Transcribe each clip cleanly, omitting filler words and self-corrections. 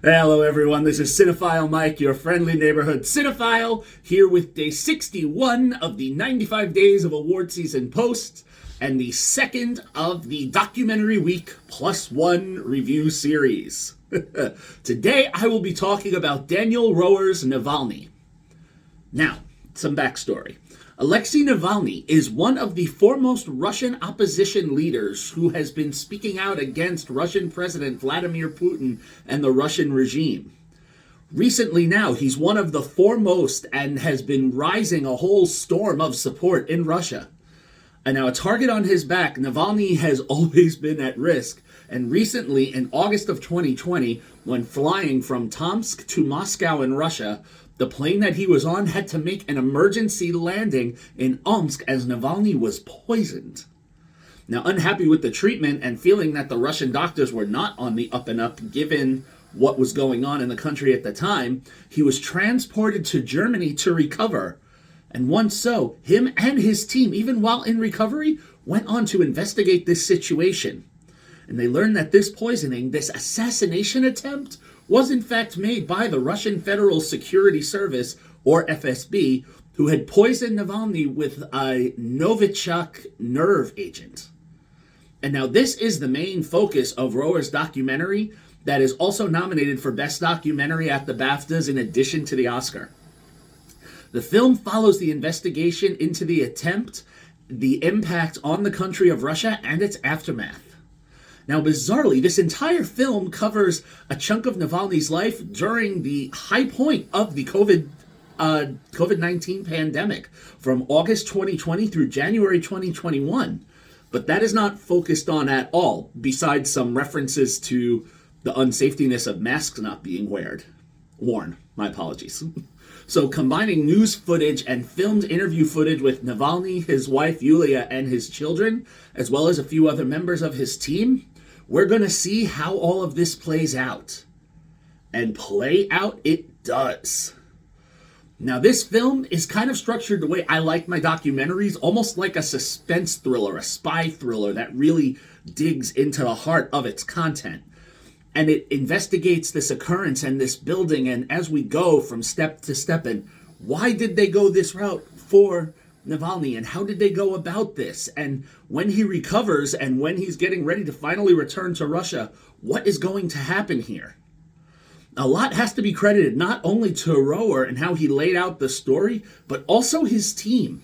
Hello, everyone. This is Cinephile Mike, your friendly neighborhood cinephile, here with day 61 of the 95 Days of Award Season posts and the second of the Documentary Week +1 review series. Today, I will be talking about Daniel Roher's Navalny. Now, some backstory. Alexei Navalny is one of the foremost Russian opposition leaders who has been speaking out against Russian President Vladimir Putin and the Russian regime. Recently now, he's one of the foremost and has been rising a whole storm of support in Russia. And now a target on his back, Navalny has always been at risk. And recently, in August of 2020, when flying from Tomsk to Moscow in Russia, the plane that he was on had to make an emergency landing in Omsk as Navalny was poisoned. Now, unhappy with the treatment and feeling that the Russian doctors were not on the up and up given what was going on in the country at the time, he was transported to Germany to recover. And once so, him and his team, even while in recovery, went on to investigate this situation. And they learned that this poisoning, this assassination attempt, was in fact made by the Russian Federal Security Service, or FSB, who had poisoned Navalny with a Novichok nerve agent. And now this is the main focus of Roher's documentary that is also nominated for Best Documentary at the BAFTAs in addition to the Oscar. The film follows the investigation into the attempt, the impact on the country of Russia, and its aftermath. Now, bizarrely, this entire film covers a chunk of Navalny's life during the high point of the COVID-19 pandemic from August 2020 through January 2021. But that is not focused on at all, besides some references to the unsafetiness of masks not being worn. My apologies. So combining news footage and filmed interview footage with Navalny, his wife Yulia, and his children, as well as a few other members of his team, we're going to see how all of this plays out. And play out it does. Now, this film is kind of structured the way I like my documentaries, almost like a suspense thriller, a spy thriller that really digs into the heart of its content. And it investigates this occurrence and this building, and as we go from step to step, and why did they go this route for Navalny, and how did they go about this, and when he recovers and when he's getting ready to finally return to Russia, what is going to happen here? A lot has to be credited not only to Roher and how he laid out the story, but also his team.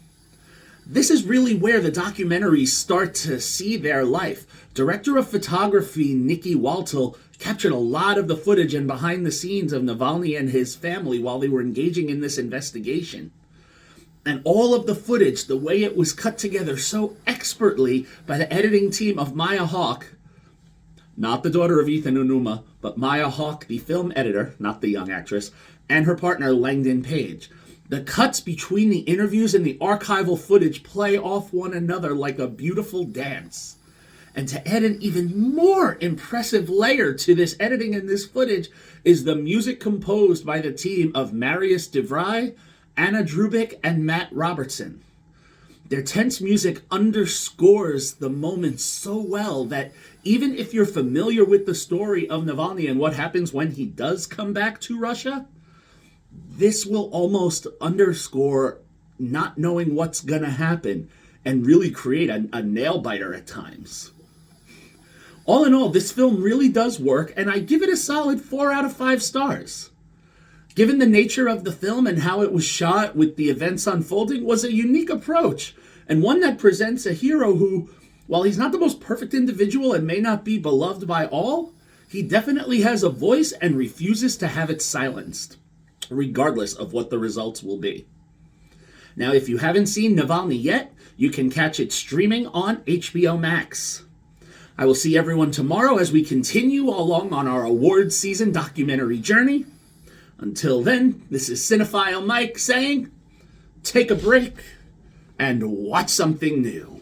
This is really where the documentaries start to see their life. Director of photography Nikki Waltel captured a lot of the footage and behind the scenes of Navalny and his family while they were engaging in this investigation. And all of the footage, the way it was cut together so expertly by the editing team of Maya Hawke, not the daughter of Ethan Onuma, but Maya Hawke, the film editor, not the young actress, and her partner Langdon Page. The cuts between the interviews and the archival footage play off one another like a beautiful dance. And to add an even more impressive layer to this editing and this footage is the music composed by the team of Marius DeVry, Anna Drubik, and Matt Robertson. Their tense music underscores the moment so well that even if you're familiar with the story of Navalny and what happens when he does come back to Russia, this will almost underscore not knowing what's going to happen and really create a nail-biter at times. All in all, this film really does work, and I give it a solid 4 out of 5 stars. Given the nature of the film and how it was shot with the events unfolding, was a unique approach, and one that presents a hero who, while he's not the most perfect individual and may not be beloved by all, he definitely has a voice and refuses to have it silenced, regardless of what the results will be. Now, if you haven't seen Navalny yet, you can catch it streaming on HBO Max. I will see everyone tomorrow as we continue along on our awards season documentary journey. Until then, this is Cinephile Mike saying, take a break and watch something new.